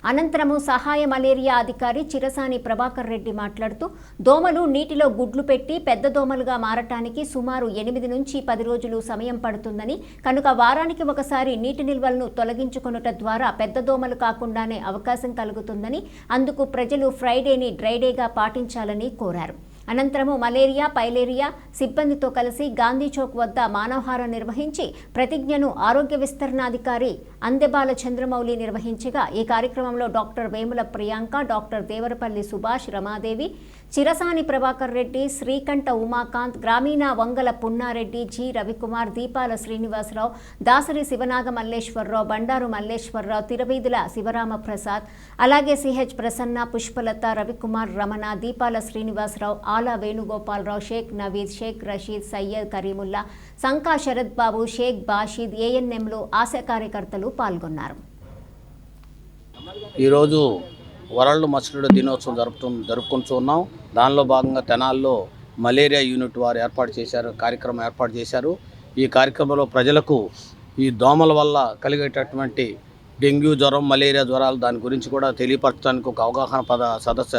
అనంతరము సహాయ మలేరియా అధికారి చిరసాని ప్రభాకర్ రెడ్డి మాట్లాడుతూ, దోమలు నీటిలో గుడ్లు పెట్టి పెద్ద దోమలుగా మారటానికి సుమారు 8 నుంచి 10 రోజులు సమయం పడుతుందని, కనుక వారానికి ఒకసారి నీటి నిల్వలను తొలగించుకొనుట ద్వారా పెద్ద దోమలు కాకుండానే అవకాశం కలుగుతుందని, అందుకు ప్రజలు ఫ్రైడేని డ్రైడేగా పాటించాలని కోరారు. అనంతరము మలేరియా పైలేరియా సిబ్బందితో కలిసి గాంధీ చౌక్ వద్ద మానవహారం నిర్వహించి ప్రతిజ్ఞను ఆరోగ్య విస్తరణాధికారి అందెబాల చంద్రమౌళి నిర్వహించగా, ఈ కార్యక్రమంలో డాక్టర్ వేముల ప్రియాంక, డాక్టర్ దేవరపల్లి సుభాష్, రమాదేవి, చిరసాని ప్రభాకర్ రెడ్డి, శ్రీకంఠ ఉమాకాంత్, గ్రామీణ వంగల పున్నారెడ్డి, జి రవికుమార్, దీపాల శ్రీనివాసరావు, దాసరి శివనాగ మల్లేశ్వరరావు, బండారు మల్లేశ్వరరావు, తిరవీధుల శివరామ ప్రసాద్, అలాగే సిహెచ్ ప్రసన్న, పుష్పలత, రవికుమార్, రమణ, దీపాల శ్రీనివాసరావు, ఆలా వేణుగోపాలరావు, షేక్ నవీద్, షేక్ రషీద్, సయ్యద్ కరీముల్లా, సంకా శరత్ బాబు, షేక్ బాషీద్, ఏఎన్ఎంలు, ఆశా కార్యకర్తలు పాల్గొన్నారు. ఈరోజు వరల్డ్ మస్కిటో దినోత్సవం జరుపుకుంటున్నాం. దానిలో భాగంగా తెనాల్లో మలేరియా యూనిట్ వారు కార్యక్రమం ఏర్పాటు చేశారు. ఈ కార్యక్రమంలో ప్రజలకు ఈ దోమల వల్ల కలిగేటటువంటి డెంగ్యూ జ్వరం, మలేరియా జ్వరాలు దాని గురించి కూడా తెలియపరచడానికి ఒక అవగాహన సదస్సు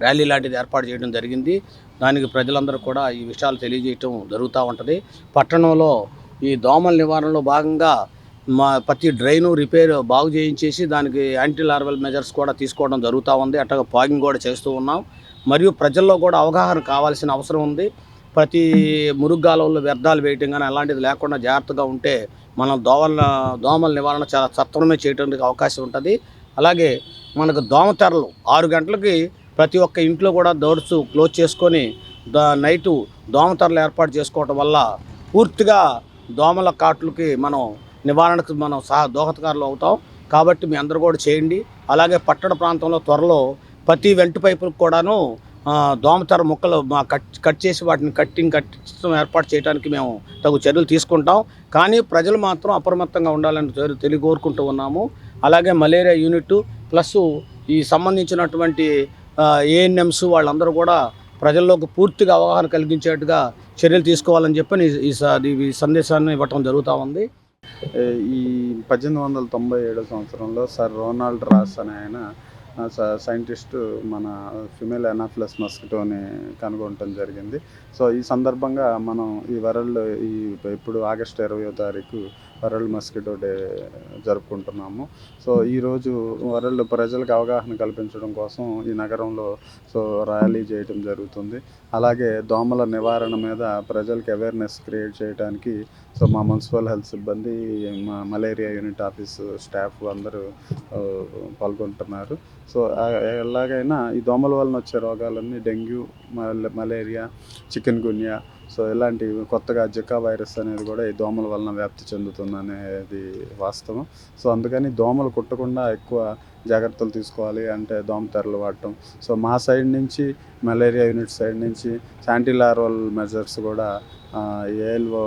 ర్యాలీ లాంటిది ఏర్పాటు చేయడం జరిగింది. దానికి ప్రజలందరూ కూడా ఈ విషయాలు తెలియజేయటం జరుగుతూ ఉంటుంది. పట్టణంలో ఈ దోమల నివారణలో భాగంగా ప్రతి డ్రైను బాగు చేయించేసి దానికి యాంటీ లార్వల్ మెజర్స్ కూడా తీసుకోవడం జరుగుతూ ఉంది. అట్లాగే పాగింగ్ కూడా చేస్తూ ఉన్నాం. మరియు ప్రజల్లో కూడా అవగాహన కావాల్సిన అవసరం ఉంది. ప్రతి మురుగుగాలంలో వ్యర్థాలు వేయటం కానీ అలాంటిది లేకుండా జాగ్రత్తగా ఉంటే మనం దోమల నివారణ చాలా సత్వరమే చేయడానికి అవకాశం ఉంటుంది. అలాగే మనకు దోమతెరలు 6 గంటలకి ప్రతి ఒక్క ఇంట్లో కూడా డోర్స్ క్లోజ్ చేసుకొని నైటు దోమతెరలు ఏర్పాటు చేసుకోవటం వల్ల పూర్తిగా దోమల కాట్లకి నివారణకు మనం దోహదకారులు అవుతాం. కాబట్టి మీ అందరూ కూడా చేయండి. అలాగే పట్టణ ప్రాంతంలో త్వరలో ప్రతి వెంట పైపులకు కూడాను దోమతెర ముక్కలు కట్ చేసి వాటిని కట్టించడం ఏర్పాటు చేయడానికి మేము తగు చర్యలు తీసుకుంటాం. కానీ ప్రజలు మాత్రం అప్రమత్తంగా ఉండాలని కోరుకుంటూ ఉన్నాము. అలాగే మలేరియా యూనిట్ ప్లస్ ఈ సంబంధించినటువంటి ఏఎన్ఎంస్ వాళ్ళందరూ కూడా ప్రజల్లోకి పూర్తిగా అవగాహన కలిగించేట్టుగా చర్యలు తీసుకోవాలని చెప్పి ఈ సందేశాన్ని ఇవ్వటం జరుగుతూ ఉంది. ఈ 1897 సంవత్సరంలో సర్ రొనాల్డ్ రాస్ అనే ఆయన సైంటిస్టు మన ఫిమేల్ ఎనాఫిలస్ మస్కిటోని కనుగొనటం జరిగింది. సో ఈ సందర్భంగా మనం ఇప్పుడు ఆగస్టు 20వ తారీఖు వరల్డ్ మస్కిటో డే జరుపుకుంటున్నాము. సో ఈరోజు ప్రజలకు అవగాహన కల్పించడం కోసం ఈ నగరంలో ర్యాలీ చేయటం జరుగుతుంది. అలాగే దోమల నివారణ మీద ప్రజలకు అవేర్నెస్ క్రియేట్ చేయడానికి మా మున్సిపల్ హెల్త్ సిబ్బంది, మా మలేరియా యూనిట్ ఆఫీస్ స్టాఫ్ అందరూ పాల్గొంటున్నారు. సో ఎలాగైనా ఈ దోమల వలన వచ్చే రోగాలన్నీ డెంగ్యూ, మలేరియా, చికెన్ గున్యా, సో ఇలాంటివి కొత్తగా జికా వైరస్ అనేది కూడా ఈ దోమల వలన వ్యాప్తి చెందుతుంది అనేది వాస్తవం. సో అందుకని దోమలు కుట్టకుండా ఎక్కువ జాగ్రత్తలు తీసుకోవాలి అంటే దోమతెరలు వాడటం. సో మా సైడ్ నుంచి మలేరియా యూనిట్ సైడ్ నుంచి యాంటీ లార్వల్ మెజర్స్ కూడా ఏఎల్ఓ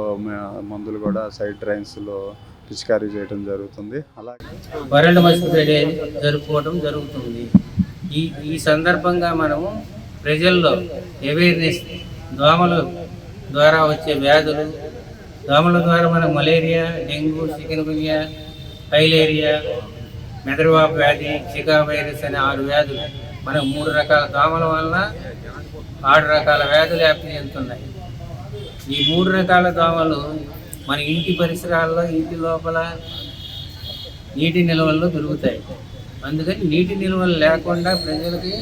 మందులు కూడా సైడ్ డ్రైన్స్లో పిచికారీ చేయడం జరుగుతుంది. అలాగే వరల్డ్ మస్కిటో డే జరుపుకోవడం జరుగుతుంది. ఈ సందర్భంగా మనము ప్రజల్లో అవేర్నెస్, దోమల ద్వారా వచ్చే వ్యాధులు, దోమల ద్వారా మనకు మలేరియా, డెంగ్యూ, చికెన్ గున్యా, ఫైలేరియా, మెదడువాపు వ్యాధి, జికా వైరస్ అనే 6 వ్యాధులు, మనకు 3 రకాల దోమల వలన 6 రకాల వ్యాధులు వ్యాప్తి చెందుతున్నాయి. ఈ 3 రకాల దోమలు మన ఇంటి పరిసరాల్లో, ఇంటి లోపల నీటి నిల్వల్లో దొరుకుతాయి. అందుకని నీటి నిల్వలు లేకుండా ప్రజలకి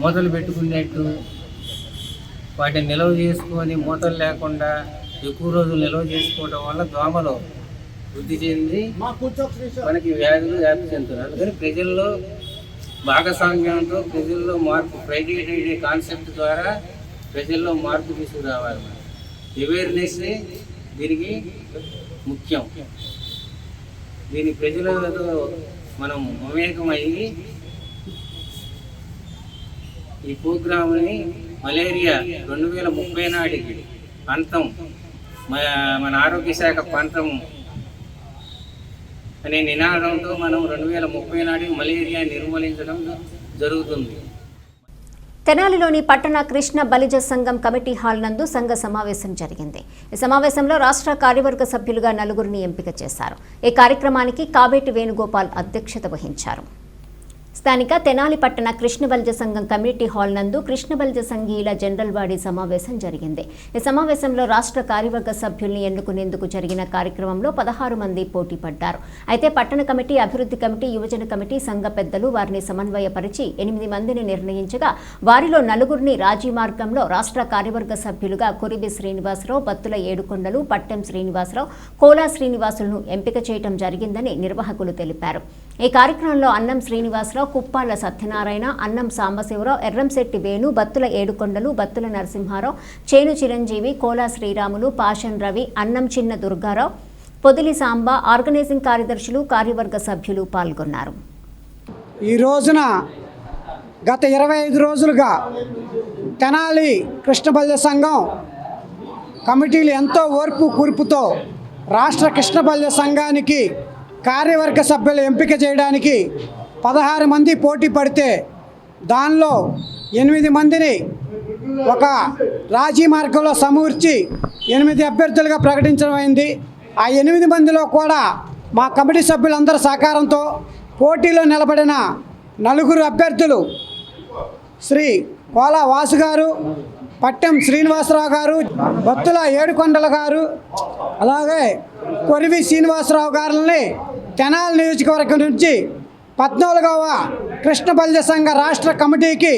మూతలు పెట్టుకునేట్టు వాటిని నిల్వ చేసుకొని మూతలు లేకుండా ఎక్కువ రోజులు నిల్వ చేసుకోవడం వల్ల దోమలు వృద్ధి చెంది మనకి వ్యాధులు వ్యాప్తి చెందుతున్నాయి. అందుకని ప్రజల్లో భాగస్వామ్యంతో ప్రజల్లో మార్పు ప్రైవేట్ కాన్సెప్ట్ ద్వారా ప్రజల్లో మార్పు తీసుకురావాలి. అవేర్నెస్ దీనికి ముఖ్యం. దీని ప్రజలతో మనం మమేకమయ్యి ఈ ప్రోగ్రామ్ని మలేరియా 2030 నాటికి పంతం మన ఆరోగ్య శాఖ పంతం అనే నినాదంతో మనం 2030 నాటికి మలేరియా నిర్మూలించడం జరుగుతుంది. తెనాలిలోని పట్టణ కృష్ణ బలిజ సంఘం కమిటీ హాల్ నందు సంఘ సమావేశం జరిగింది. ఈ సమావేశంలో రాష్ట్ర కార్యవర్గ సభ్యులుగా 4 ఎంపిక చేశారు. ఈ కార్యక్రమానికి కావేటి వేణుగోపాల్ అధ్యక్షత వహించారు. స్థానిక తెనాలి పట్టణ కృష్ణ బలిజ సంఘం కమ్యూనిటీ హాల్ నందు కృష్ణ బలిజ సంఘీయుల జనరల్ బాడీ సమావేశం జరిగింది. ఈ సమావేశంలో రాష్ట్ర కార్యవర్గ సభ్యుల్ని ఎన్నుకునేందుకు జరిగిన కార్యక్రమంలో 16 మంది పోటీ పడ్డారు. అయితే పట్టణ కమిటీ, అభివృద్ధి కమిటీ, యువజన కమిటీ సంఘ పెద్దలు వారిని సమన్వయపరిచి 8 మందిని నిర్ణయించగా వారిలో 4 రాజీ మార్గంలో రాష్ట్ర కార్యవర్గ సభ్యులుగా కురిబి శ్రీనివాసరావు, బత్తుల ఏడుకొండలు, పట్టెం శ్రీనివాసరావు, కోలా శ్రీనివాసులను ఎంపిక చేయడం జరిగిందని నిర్వాహకులు తెలిపారు. ఈ కార్యక్రమంలో అన్నం శ్రీనివాసరావు, కుప్పాల సత్యనారాయణ, అన్నం సాంబశివరావు, ఎర్రంశెట్టి వేణు, బత్తుల ఏడుకొండలు, బత్తుల నరసింహారావు, చేను చిరంజీవి, కోలా శ్రీరాములు, పాషన్ రవి, అన్నం చిన్న దుర్గారావు, పొదిలి సాంబ, ఆర్గనైజింగ్ కార్యదర్శులు, కార్యవర్గ సభ్యులు పాల్గొన్నారు. ఈ రోజున గత 25 రోజులుగా తెనాలి కృష్ణ బలిజ సంఘం కమిటీలు ఎంతో ఓర్పు కూర్పుతో రాష్ట్ర కృష్ణ బలిజ సంఘానికి కార్యవర్గ సభ్యులు ఎంపిక చేయడానికి 16 మంది పోటీ పడితే దానిలో 8 మందిని ఒక రాజీ మార్గంలో సమూర్చి 8 అభ్యర్థులుగా ప్రకటించడం అయింది. ఆ 8 మందిలో కూడా మా కమిటీ సభ్యులందరి సహకారంతో పోటీలో నిలబడిన 4 అభ్యర్థులు శ్రీ కోలా వాసు గారు, పట్టెం శ్రీనివాసరావు గారు, బత్తుల ఏడుకొండల గారు, అలాగే కొరివి శ్రీనివాసరావు గారిని తెనాలి నియోజకవర్గం నుంచి 14వ కృష్ణ బలిజ సంఘ రాష్ట్ర కమిటీకి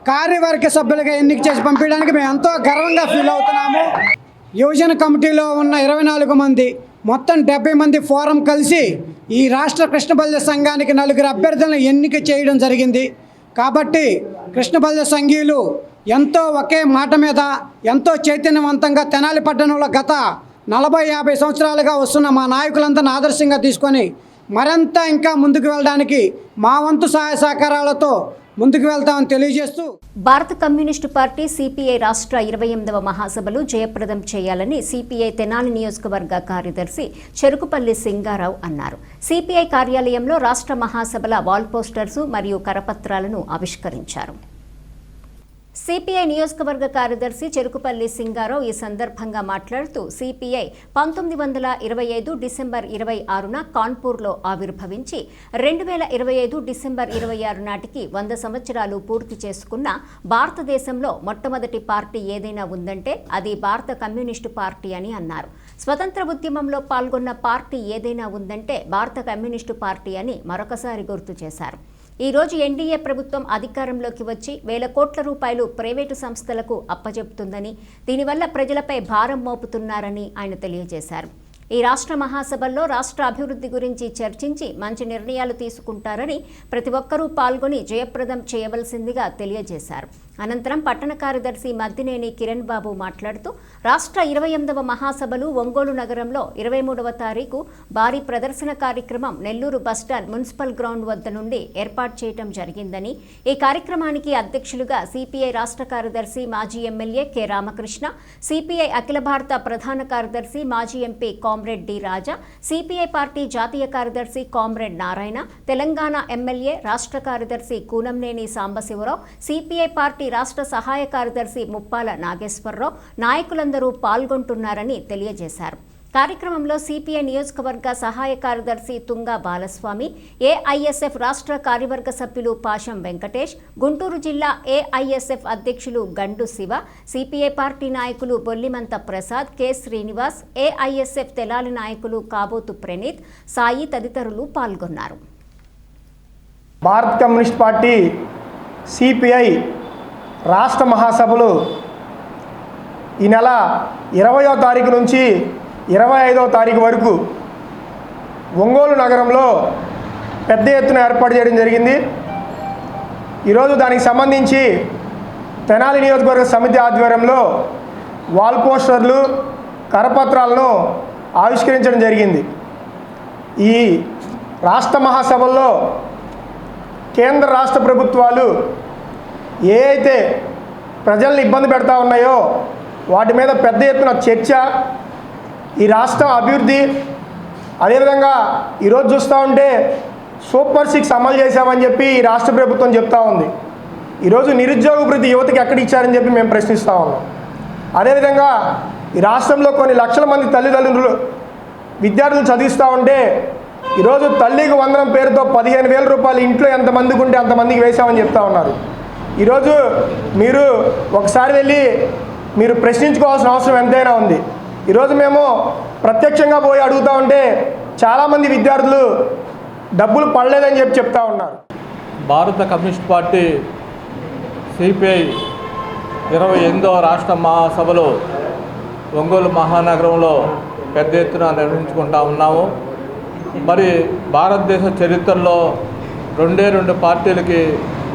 కార్యవర్గ సభ్యులుగా ఎన్నిక చేసి పంపించడానికి మేము ఎంతో గర్వంగా ఫీల్ అవుతున్నాము. యువజన కమిటీలో ఉన్న 24 మంది, మొత్తం 70 మంది ఫోరం కలిసి ఈ రాష్ట్ర కృష్ణ బలిజ సంఘానికి 4 అభ్యర్థులను ఎన్నిక చేయడం జరిగింది. కాబట్టి కృష్ణ బలిజ సంఘీయులు ఎంతో ఒకే మాట మీద ఎంతో చైతన్యవంతంగా తెనాలి పట్టణంలో గత 40-50 సంవత్సరాలుగా వస్తున్న మా నాయకులందరినీ ఆదర్శంగా తీసుకొని మరింత ఇంకా ముందుకు వెళ్ళడానికి మా వంతు సహాయ సహకారాలతో ముందుకు వెళ్తామని తెలియజేస్తూ భారత కమ్యూనిస్టు పార్టీ సిపిఐ రాష్ట్ర 28వ మహాసభలు జయప్రదం చేయాలని సిపిఐ తెనాలి నియోజకవర్గ కార్యదర్శి చెరుకుపల్లి సింగారావు అన్నారు. సిపిఐ కార్యాలయంలో రాష్ట్ర మహాసభల వాల్ పోస్టర్స్ మరియు కరపత్రాలను ఆవిష్కరించారు. సిపిఐ నియోజకవర్గ కార్యదర్శి చెరుకుపల్లి సింగారావు ఈ సందర్భంగా మాట్లాడుతూ సిపిఐ 1925 డిసెంబర్ 26న కాన్పూర్లో ఆవిర్భవించి 2025 డిసెంబర్ 26 నాటికి 100 సంవత్సరాలు పూర్తి చేసుకున్న భారతదేశంలో మొట్టమొదటి పార్టీ ఏదైనా ఉందంటే అది భారత కమ్యూనిస్టు పార్టీ అని అన్నారు. స్వతంత్ర ఉద్యమంలో పాల్గొన్న పార్టీ ఏదైనా ఉందంటే భారత కమ్యూనిస్టు పార్టీ అని మరొకసారి గుర్తు చేశారు. ఈ రోజు ఎన్డీఏ ప్రభుత్వం అధికారంలోకి వచ్చి వేల కోట్ల రూపాయలు ప్రైవేటు సంస్థలకు అప్పజెపుతుందని, దీనివల్ల ప్రజలపై భారం మోపుతున్నారని ఆయన తెలియజేశారు. ఈ రాష్ట్ర మహాసభల్లో రాష్ట్ర అభివృద్ధి గురించి చర్చించి మంచి నిర్ణయాలు తీసుకుంటారని, ప్రతి ఒక్కరూ పాల్గొని జయప్రదం చేయవలసిందిగా తెలియజేశారు. అనంతరం పట్టణ కార్యదర్శి మద్దినేని కిరణ్ బాబు మాట్లాడుతూ రాష్ట్ర 28వ మహాసభలు ఒంగోలు నగరంలో 23వ తారీఖు భారీ ప్రదర్శన కార్యక్రమం నెల్లూరు బస్టాండ్ మున్సిపల్ గ్రౌండ్ వద్ద నుండి ఏర్పాటు చేయడం జరిగిందని, ఈ కార్యక్రమానికి అధ్యక్షులుగా సిపిఐ రాష్ట్ర కార్యదర్శి మాజీ ఎమ్మెల్యే కె రామకృష్ణ, సిపిఐ అఖిల భారత ప్రధాన కార్యదర్శి మాజీ ఎంపీ కామ్రేడ్ డి రాజా, సిపిఐ పార్టీ జాతీయ కార్యదర్శి కామ్రేడ్ నారాయణ, తెలంగాణ ఎమ్మెల్యే రాష్ట్ర కార్యదర్శి కూనంనేని సాంబశివరావు, సిపిఐ పార్టీ రాష్ట్ర సహాయ కార్యదర్శి ముప్పాల నాగేశ్వరరావు నాయకులందరూ పాల్గొంటున్నారని తెలియజేశారు. కార్యక్రమంలో సిపిఐ నియోజకవర్గ సహాయ కార్యదర్శి తుంగా బాలస్వామి, ఏఐఎస్ఎఫ్ రాష్ట్ర కార్యవర్గ సభ్యులు పాషం వెంకటేష్, గుంటూరు జిల్లా ఏఐఎస్ఎఫ్ అధ్యక్షులు గండు శివ, సిపిఐ పార్టీ నాయకులు బొల్లిమంత ప్రసాద్, కె శ్రీనివాస్, ఏఐఎస్ఎఫ్ తెలాలి నాయకులు కాబోతు ప్రణీత్, సాయి తదితరులు పాల్గొన్నారు. భారత కమ్యూనిస్ట్ పార్టీ సిపిఐ రాష్ట్ర మహాసభలు ఈ నెల 20వ తారీఖు నుంచి 25వ తారీఖు వరకు ఒంగోలు నగరంలో పెద్ద ఎత్తున ఏర్పాటు చేయడం జరిగింది. ఈరోజు దానికి సంబంధించి తెనాలి నియోజకవర్గ సమితి ఆధ్వర్యంలో వాల్ పోస్టర్లు, కరపత్రాలను ఆవిష్కరించడం జరిగింది. ఈ రాష్ట్ర మహాసభల్లో కేంద్ర రాష్ట్ర ప్రభుత్వాలు ఏ అయితే ప్రజల్ని ఇబ్బంది పెడతా ఉన్నాయో వాటి మీద పెద్ద ఎత్తున చర్చ, ఈ రాష్ట్రం అభివృద్ధి, అదేవిధంగా ఈరోజు చూస్తూ ఉంటే సూపర్ 6 అమలు చేశామని చెప్పి ఈ రాష్ట్ర ప్రభుత్వం చెప్తా ఉంది. ఈరోజు నిరుద్యోగ వృత్తి యువతకి ఎక్కడ ఇచ్చారని చెప్పి మేము ప్రశ్నిస్తూ ఉన్నాం. అదేవిధంగా ఈ రాష్ట్రంలో కొన్ని లక్షల మంది తల్లిదండ్రులు విద్యార్థులు చదివిస్తూ ఉంటే ఈరోజు తల్లికి వందనం పేరుతో 15,000 రూపాయలు ఇంట్లో ఎంతమందికి ఉంటే అంతమందికి వేశామని చెప్తా ఉన్నారు. ఈరోజు మీరు ఒకసారి వెళ్ళి మీరు ప్రశ్నించుకోవాల్సిన అవసరం ఎంతైనా ఉంది. ఈరోజు మేము ప్రత్యక్షంగా పోయి అడుగుతూ ఉంటే చాలామంది విద్యార్థులు డబ్బులు పడలేదని చెప్పి చెప్తా ఉన్నారు. భారత కమ్యూనిస్ట్ పార్టీ సిపిఐ 28వ రాష్ట్ర మహాసభలు ఒంగోలు మహానగరంలో పెద్ద ఎత్తున నిర్వహించుకుంటా ఉన్నాము. మరి భారతదేశ చరిత్రలో 2 పార్టీలకి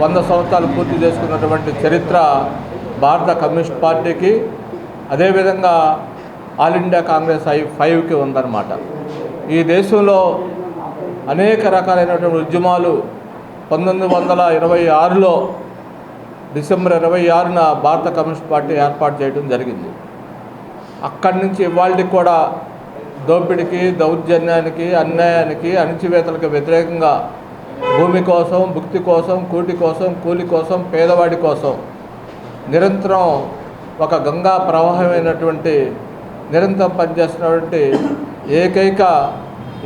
100 సంవత్సరాలు పూర్తి చేసుకున్నటువంటి చరిత్ర భారత కమ్యూనిస్ట్ పార్టీకి, అదేవిధంగా ఆల్ ఇండియా కాంగ్రెస్ 5కి ఉందన్నమాట. ఈ దేశంలో అనేక రకాలైనటువంటి ఉద్యమాలు 1926లో డిసెంబర్ 26న భారత కమ్యూనిస్ట్ పార్టీ ఏర్పాటు చేయడం జరిగింది. అక్కడి నుంచి ఇవాళకి కూడా దోపిడీకి, దౌర్జన్యానికి, అన్యాయానికి, అణిచివేతలకు వ్యతిరేకంగా భూమి కోసం, భుక్తి కోసం, కూటి కోసం, కూలి కోసం, పేదవాడి కోసం నిరంతరం ఒక గంగా ప్రవాహమైనటువంటి నిరంతరం పనిచేస్తున్నటువంటి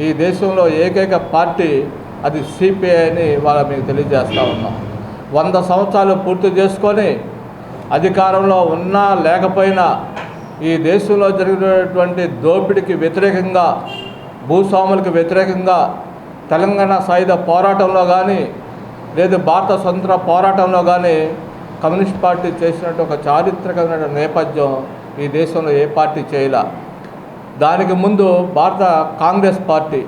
ఈ దేశంలో ఏకైక పార్టీ అది సిపిఐ అని వాళ్ళ మీకు తెలియజేస్తూ ఉన్నాం. 100 సంవత్సరాలు పూర్తి చేసుకొని అధికారంలో ఉన్నా లేకపోయినా ఈ దేశంలో జరిగినటువంటి దోపిడీకి వ్యతిరేకంగా, భూస్వాములకు వ్యతిరేకంగా తెలంగాణ సాయుధ పోరాటంలో కానీ లేదు భారత స్వతంత్ర పోరాటంలో కానీ కమ్యూనిస్ట్ పార్టీ చేసినట్టు ఒక చారిత్రకమైన నేపథ్యం ఈ దేశంలో ఏ పార్టీ చేయలే. దానికి ముందు భారత కాంగ్రెస్ పార్టీ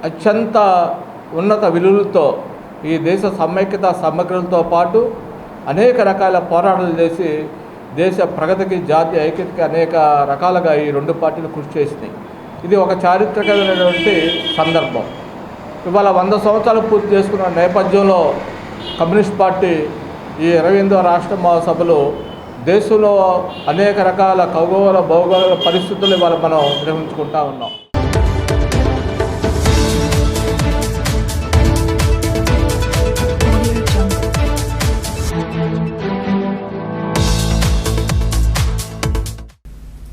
అత్యంత ఉన్నత విలువలతో ఈ దేశ సమైక్యత సమగ్రతతో పాటు అనేక రకాల పోరాటాలు చేసి దేశ ప్రగతికి, జాతీయ ఐక్యతకి అనేక రకాలుగా ఈ 2 పార్టీలు కృషి చేసినాయి. ఇది ఒక చారిత్రకమైనటువంటి సందర్భం. ఇవాళ 100 సంవత్సరాలు పూర్తి చేసుకున్న నేపథ్యంలో కమ్యూనిస్ట్ పార్టీ ఈ 28వ రాష్ట్ర మహాసభలు దేశంలో అనేక రకాల ఖగోళ భౌగోళిక పరిస్థితులు ఇవాళ మనం నిర్వహించుకుంటా ఉన్నాం.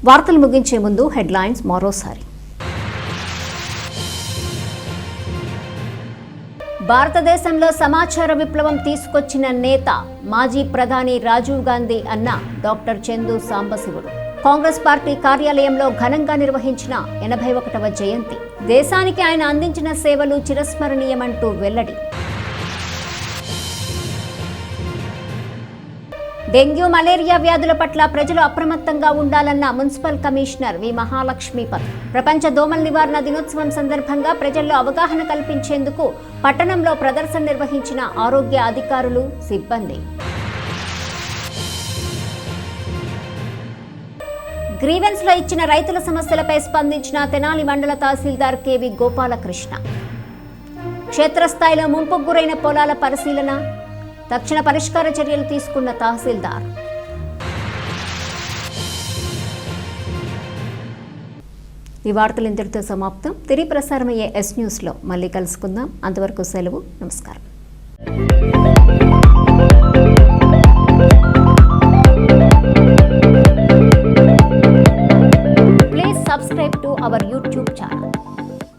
వార్తలు ముగించే ముందు హెడ్లైన్స్ మరోసారి. భారతదేశంలో సమాచార విప్లవం తీసుకొచ్చిన నేత మాజీ ప్రధాని రాజీవ్ గాంధీ అన్న డాక్టర్ చందు సాంబశివుడు. కాంగ్రెస్ పార్టీ కార్యాలయంలో ఘనంగా నిర్వహించిన 81వ జయంతి. దేశానికి ఆయన అందించిన సేవలు చిరస్మరణీయమంటూ వెల్లడి. డెంగ్యూ, మలేరియా వ్యాధుల పట్ల ప్రజలు అప్రమత్తంగా ఉండాలన్న మున్సిపల్ కమిషనర్ వి మహాలక్ష్మీపతి. ప్రపంచ దోమల నివారణ దినోత్సవం సందర్భంగా ప్రజల్లో అవగాహన కల్పించేందుకు పట్టణంలో ప్రదర్శన నిర్వహించిన ఆరోగ్య అధికారులు, సిబ్బంది. గ్రీవెన్స్ లో ఇచ్చిన రైతుల సమస్యలపై స్పందించిన తెనాలి మండల తహసీల్దార్ కెవి గోపాలకృష్ణ. క్షేత్రస్థాయిలో ముంపుకు గురైన పొలాల పరిశీలన, తక్షణ పరిష్కార చర్యలు తీసుకున్న తహసీల్దార్. ఈ వార్తలు ఇంతటితో సమాప్తం. తిరిగి ప్రసారమయ్యే ఎస్ న్యూస్లో మళ్ళీ కలుసుకుందాం. అంతవరకు సెలవు. నమస్కారం.